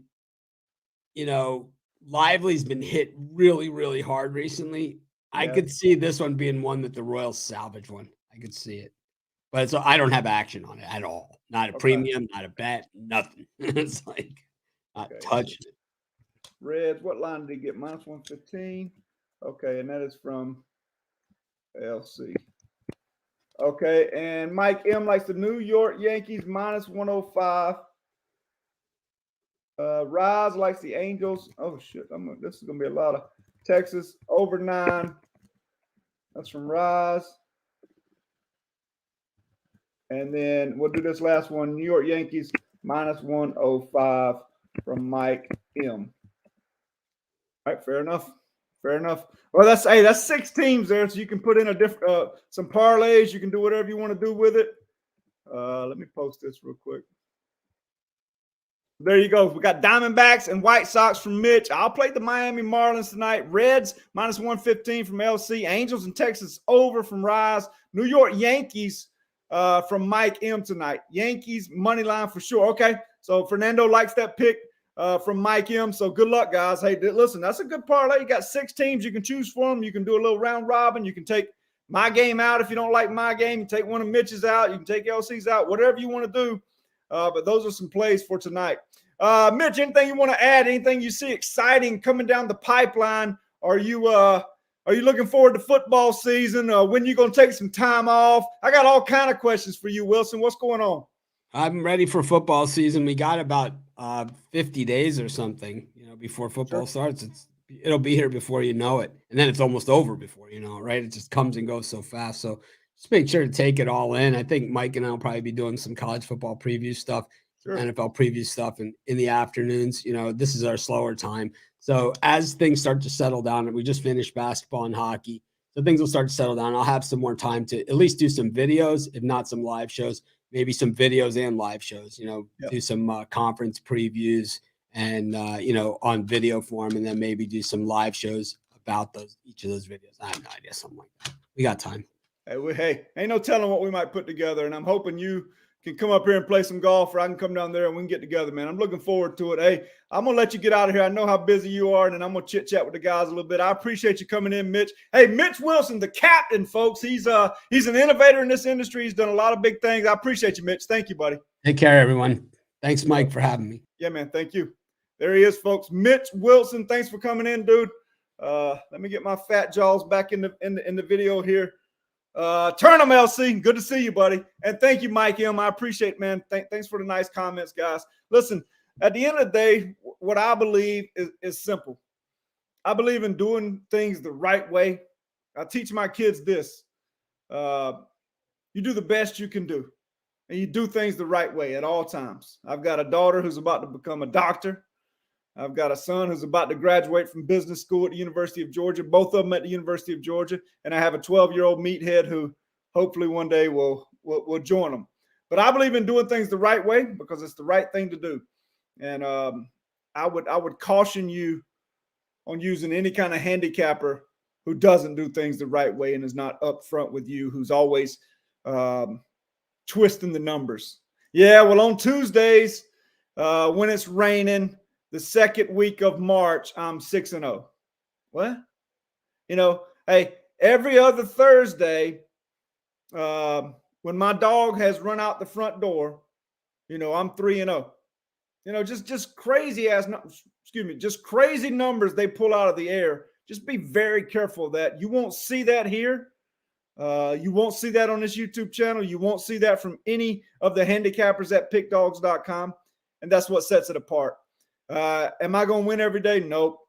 you know, Lively's been hit really, really hard recently. I Yeah. could see this one being one that the Royals salvage one. I could see it. But so I don't have action on it at all. Not a Okay. premium, not a bet, nothing. It's like not Okay. touching it. Reds. What line did he get? -115. Okay, and that is from LC. Okay, and Mike M likes the New York Yankees -105. Rise likes the Angels. Oh shit! This is gonna be a lot of Texas over 9. That's from Rise. And then we'll do this last one. New York Yankees -105 from Mike M. All right, fair enough. Fair enough. Well, that's 6 teams there, so you can put in a different some parlays. You can do whatever you want to do with it. Let me post this real quick. There you go. We got Diamondbacks and White Sox from Mitch. I'll play the Miami Marlins tonight. Reds -115 from LC. Angels and Texas over from Rise. New York Yankees from Mike M tonight. Yankees money line for sure. Okay, so Fernando likes that pick from Mike M. So good luck, guys. Hey, listen, that's a good parlay. You got 6 teams. You can choose from. You can do a little round robin. You can take my game out if you don't like my game. You take one of Mitch's out. You can take LC's out. Whatever you want to do. But those are some plays for tonight. Mitch, anything you want to add? Anything you see exciting coming down the pipeline? Are you looking forward to football season? When you going to take some time off? I got all kind of questions for you, Wilson. What's going on? I'm ready for football season. We got about 50 days or something, before football starts. It'll be here before you know it. And then it's almost over before you know it, right? It just comes and goes so fast. So just make sure to take it all in. I think Mike and I will probably be doing some college football preview stuff, NFL preview stuff in the afternoons. This is our slower time. So as things start to settle down, we just finished basketball and hockey. So things will start to settle down. I'll have some more time to at least do some videos, if not some live shows, maybe some videos and live shows, do some conference previews and, on video form, and then maybe do some live shows about each of those videos. I have no idea, something like that. We got time. Hey, ain't no telling what we might put together. And I'm hoping you can come up here and play some golf, or I can come down there and we can get together, man. I'm looking forward to it. Hey, I'm going to let you get out of here. I know how busy you are, and then I'm going to chit-chat with the guys a little bit. I appreciate you coming in, Mitch. Hey, Mitch Wilson, the captain, folks. He's an innovator in this industry. He's done a lot of big things. I appreciate you, Mitch. Thank you, buddy. Take care, everyone. Thanks, Mike, for having me. Yeah, man. Thank you. There he is, folks. Mitch Wilson, thanks for coming in, dude. Let me get my fat jaws back in the video here. Turnham LC, good to see you, buddy. And thank you, Mike M. I appreciate it, man. Thanks for the nice comments, guys. Listen, at the end of the day, what I believe is simple. I believe in doing things the right way. I teach my kids this. You do the best you can do, and you do things the right way at all times. I've got a daughter who's about to become a doctor. I've got a son who's about to graduate from business school at the University of Georgia, both of them at the University of Georgia. And I have a 12-year-old meathead who hopefully one day will join them. But I believe in doing things the right way because it's the right thing to do. And I would caution you on using any kind of handicapper who doesn't do things the right way and is not upfront with you, who's always twisting the numbers. Yeah, well, on Tuesdays, when it's raining, the second week of March, I'm 6-0. What? Hey, every other Thursday, when my dog has run out the front door, I'm 3-0. Just crazy just crazy numbers they pull out of the air. Just be very careful of that. You won't see that here. You won't see that on this YouTube channel. You won't see that from any of the handicappers at pickdogs.com. And that's what sets it apart. Am I going to win every day? Nope.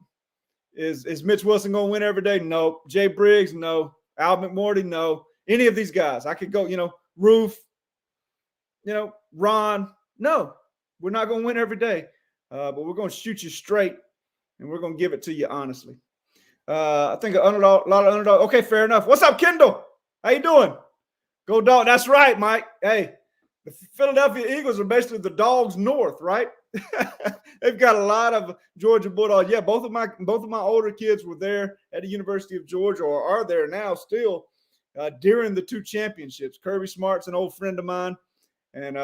Is Mitch Wilson going to win every day? Nope. Jay Briggs? No. Al McMorty? No. Any of these guys. I could go, Roof, Ron. No, we're not going to win every day. But we're going to shoot you straight, and we're going to give it to you honestly. I think a lot of underdog. Okay, fair enough. What's up, Kendall? How you doing? Go dog. That's right, Mike. Hey, the Philadelphia Eagles are basically the dogs north, right? They've got a lot of Georgia Bulldogs. Yeah, both of my older kids were there at the University of Georgia, or are there now still, during the 2 championships. Kirby Smart's an old friend of mine, and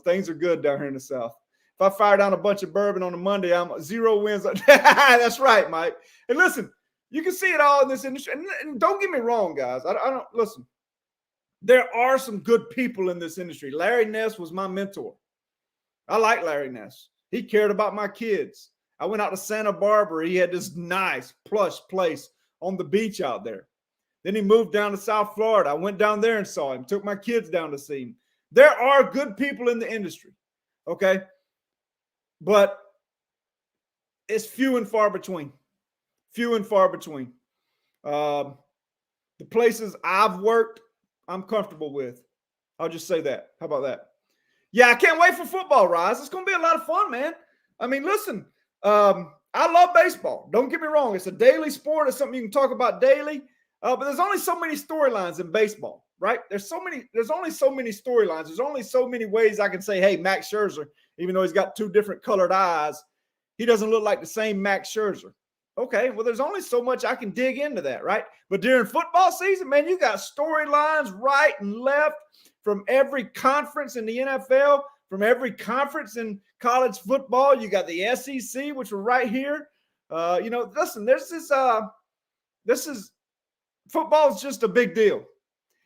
things are good down here in the South. If I fire down a bunch of bourbon on a Monday, I'm 0 wins. That's right, Mike. And listen, you can see it all in this industry. And don't get me wrong, guys. I don't listen. There are some good people in this industry. Larry Ness was my mentor. I like Larry Ness. He cared about my kids. I went out to Santa Barbara. He had this nice, plush place on the beach out there. Then he moved down to South Florida. I went down there and saw him, took my kids down to see him. There are good people in the industry, okay? But it's few and far between. Few and far between. The places I've worked, I'm comfortable with. I'll just say that. How about that? Yeah, I can't wait for football, Rise. It's going to be a lot of fun, man. I mean, listen, I love baseball. Don't get me wrong. It's a daily sport. It's something you can talk about daily. But there's only so many storylines in baseball, right? There's only so many storylines. There's only so many ways I can say, hey, Max Scherzer, even though he's got 2 different colored eyes, he doesn't look like the same Max Scherzer. Okay, well, there's only so much I can dig into that, right? But during football season, man, you got storylines right and left from every conference in the NFL, from every conference in college football. You got the SEC, which are right here. Listen, football is just a big deal.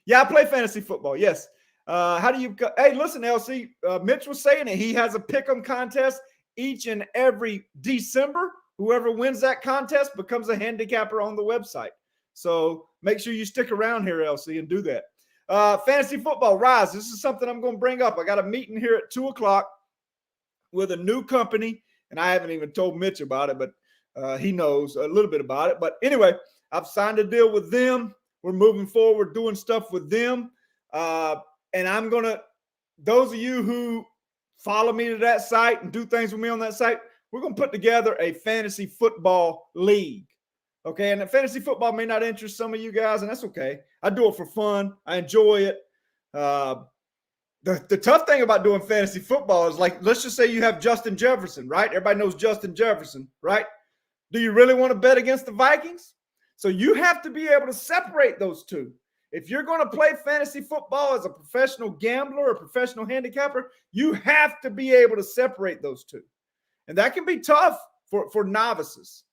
Yeah, I play fantasy football. Yes. Hey, listen, LC, Mitch was saying it. He has a pick'em contest each and every December. Whoever wins that contest becomes a handicapper on the website. So make sure you stick around here, LC, and do that. Fantasy football, Rise. This is something I'm going to bring up. I got a meeting here at 2:00 with a new company, and I haven't even told Mitch about it, but he knows a little bit about it. But anyway, I've signed a deal with them. We're moving forward, doing stuff with them. And I'm going to, those of you who follow me to that site and do things with me on that site, we're going to put together a fantasy football league. Okay. And fantasy football may not interest some of you guys, and that's okay. I do it for fun. I enjoy it. The tough thing about doing fantasy football is, like, let's just say you have Justin Jefferson, right? Everybody knows Justin Jefferson, right? Do you really want to bet against the Vikings? So you have to be able to separate those two. If you're going to play fantasy football as a professional gambler or professional handicapper, you have to be able to separate those two. And that can be tough for novices.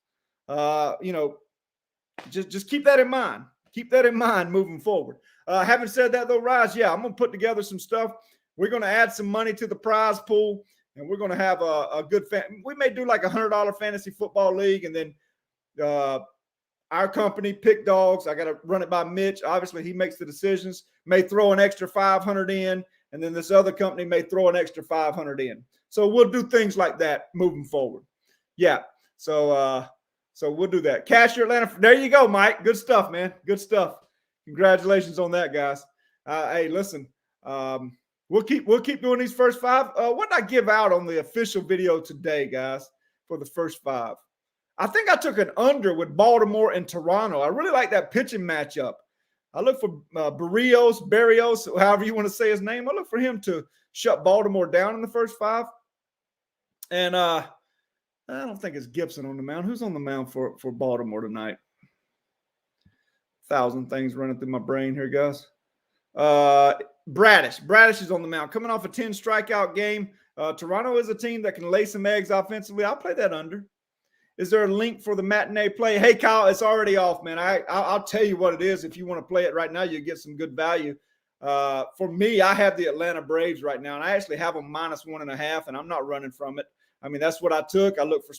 Just keep that in mind. Keep that in mind moving forward. Having said that, though, Raj, I'm going to put together some stuff. We're going to add some money to the prize pool, and we're going to have a good we may do like a $100 fantasy football league, and then our company, Pick Dogs, I got to run it by Mitch. Obviously, he makes the decisions, may throw an extra 500 in, and then this other company may throw an extra 500 in. So we'll do things like that moving forward. Yeah. So we'll do that. Cash your Atlanta. There you go, Mike. Good stuff, man. Good stuff. Congratulations on that, guys. Hey, listen, we'll keep doing these first 5. What did I give out on the official video today, guys, for the first 5? I think I took an under with Baltimore and Toronto. I really like that pitching matchup. I look for Barrios, however you want to say his name. I look for him to shut Baltimore down in the first 5. And I don't think it's Gibson on the mound. Who's on the mound for Baltimore tonight? 1,000 things running through my brain here, guys. Bradish. Bradish is on the mound. Coming off a 10 strikeout game. Toronto is a team that can lay some eggs offensively. I'll play that under. Is there a link for the matinee play? Hey, Kyle, it's already off, man. I'll tell you what it is. If you want to play it right now, you get some good value. For me, I have the Atlanta Braves right now, and I actually have them -1.5, and I'm not running from it. I mean, that's what I took. I looked for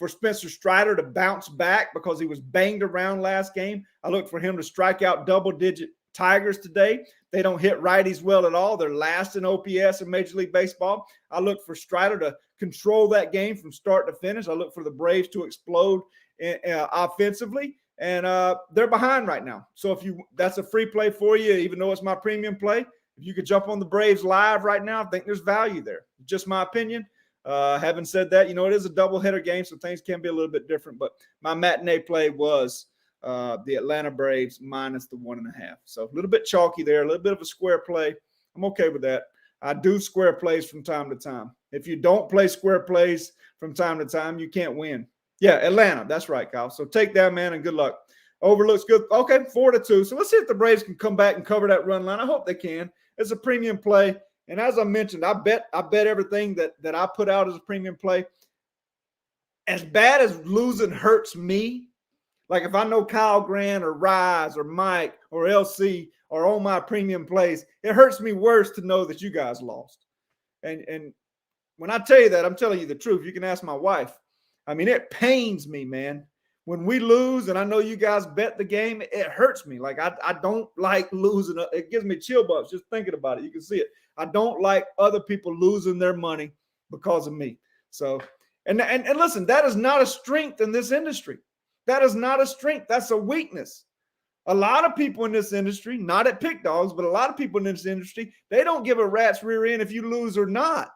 Spencer Strider to bounce back because he was banged around last game. I looked for him to strike out double-digit Tigers today. They don't hit righties well at all. They're last in OPS in Major League Baseball. I look for Strider to control that game from start to finish. I look for the Braves to explode offensively, and they're behind right now. So that's a free play for you, even though it's my premium play. If you could jump on the Braves live right now, I think there's value there. Just my opinion. Having said that, it is a doubleheader game, so things can be a little bit different. But my matinee play was the Atlanta Braves -1.5. So a little bit chalky there, a little bit of a square play. I'm okay with that. I do square plays from time to time. If you don't play square plays from time to time, you can't win. Yeah, Atlanta. That's right, Kyle. So take that, man, and good luck. Over looks good. Okay, 4-2. So let's see if the Braves can come back and cover that run line. I hope they can. It's a premium play. And as I mentioned, I bet everything that I put out as a premium play. As bad as losing hurts me, like if I know Kyle Grant or Rise or Mike or LC are on my premium plays, it hurts me worse to know that you guys lost. And when I tell you that, I'm telling you the truth. You can ask my wife. I mean, it pains me, man. When we lose and I know you guys bet the game, it hurts me. Like I don't like losing. It gives me chill bumps just thinking about it. You can see it. I don't like other people losing their money because of me. So, and listen, that is not a strength in this industry. That is not a strength. That's a weakness. A lot of people in this industry, not at Pick Dogs, but a lot of people in this industry, they don't give a rat's rear end if you lose or not.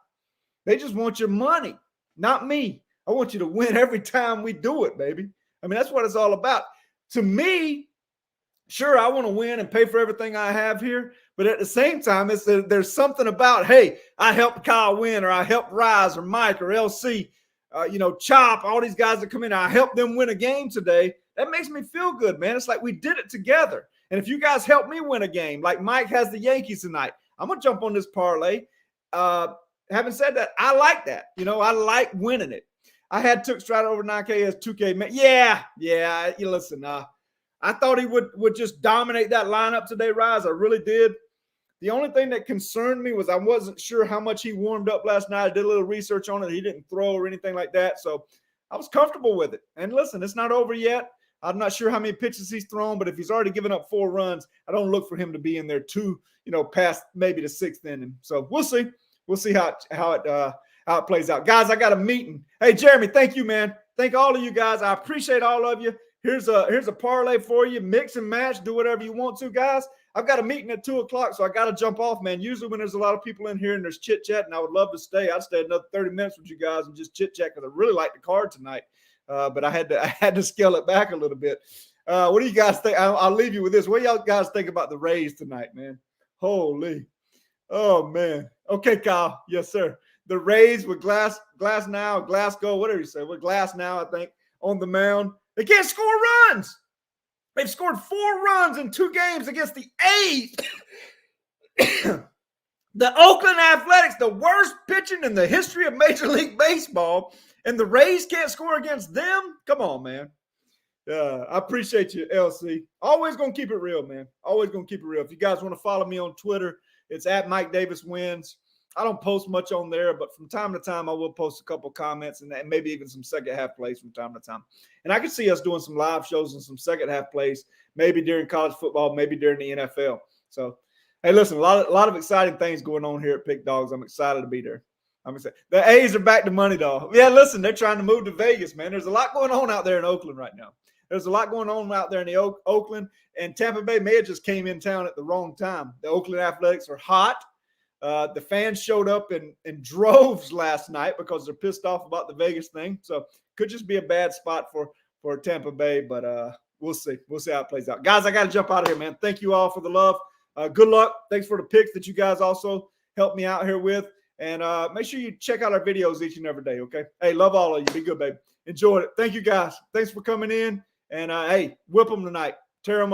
They just want your money, not me. I want you to win every time we do it, baby. I mean, that's what it's all about. To me, sure, I want to win and pay for everything I have here. But at the same time, there's something about, hey, I helped Kyle win, or I helped Rise or Mike or LC, Chop, all these guys that come in. I helped them win a game today. That makes me feel good, man. It's like we did it together. And if you guys help me win a game, like Mike has the Yankees tonight, I'm going to jump on this parlay. Having said that, I like that. I like winning it. I had took Strider over 9K as 2K. Man. Yeah. You listen, I thought he would just dominate that lineup today, Rise. I really did. The only thing that concerned me was I wasn't sure how much he warmed up last night. I did a little research on it. He didn't throw or anything like that. So I was comfortable with it. And listen, it's not over yet. I'm not sure how many pitches he's thrown, but if he's already given up 4 runs, I don't look for him to be in there past maybe the 6th inning. So we'll see. We'll see how it plays out. Guys, I got a meeting. Hey, Jeremy, thank you, man. Thank all of you guys. I appreciate all of you. Here's a parlay for you. Mix and match. Do whatever you want to, guys. I've got a meeting at 2 o'clock, so I got to jump off, man. Usually when there's a lot of people in here and there's chit-chat, and I would love to stay, I'd stay another 30 minutes with you guys and just chit-chat because I really like the card tonight. But I had to scale it back a little bit. What do you guys think? I'll leave you with this. What do y'all guys think about the Rays tonight, man? Holy. Oh, man. Okay, Kyle. Yes, sir. The Rays with Glasgow, whatever you say, with Glass now, I think, on the mound. They can't score runs. They've scored 4 runs in 2 games against the A's. The Oakland Athletics, the worst pitching in the history of Major League Baseball, and the Rays can't score against them? Come on, man. I appreciate you, LC. Always going to keep it real, man. Always going to keep it real. If you guys want to follow me on Twitter, it's at Mike Davis Wins. I don't post much on there, but from time to time, I will post a couple comments and maybe even some second half plays from time to time. And I can see us doing some live shows and some second half plays, maybe during college football, maybe during the NFL. So, hey, listen, a lot of exciting things going on here at Pick Dogs. I'm excited to be there. I'm excited. The A's are back to money, dog. Yeah, listen, they're trying to move to Vegas, man. There's a lot going on out there in Oakland right now. There's a lot going on out there in the Oakland, and Tampa Bay may have just came in town at the wrong time. The Oakland Athletics are hot. The fans showed up in droves last night because they're pissed off about the Vegas thing. So could just be a bad spot for Tampa Bay, but we'll see. We'll see how it plays out. Guys, I got to jump out of here, man. Thank you all for the love. Good luck. Thanks for the picks that you guys also helped me out here with. And make sure you check out our videos each and every day, okay? Hey, love all of you. Be good, baby. Enjoy it. Thank you, guys. Thanks for coming in. And, hey, whip them tonight. Tear them up.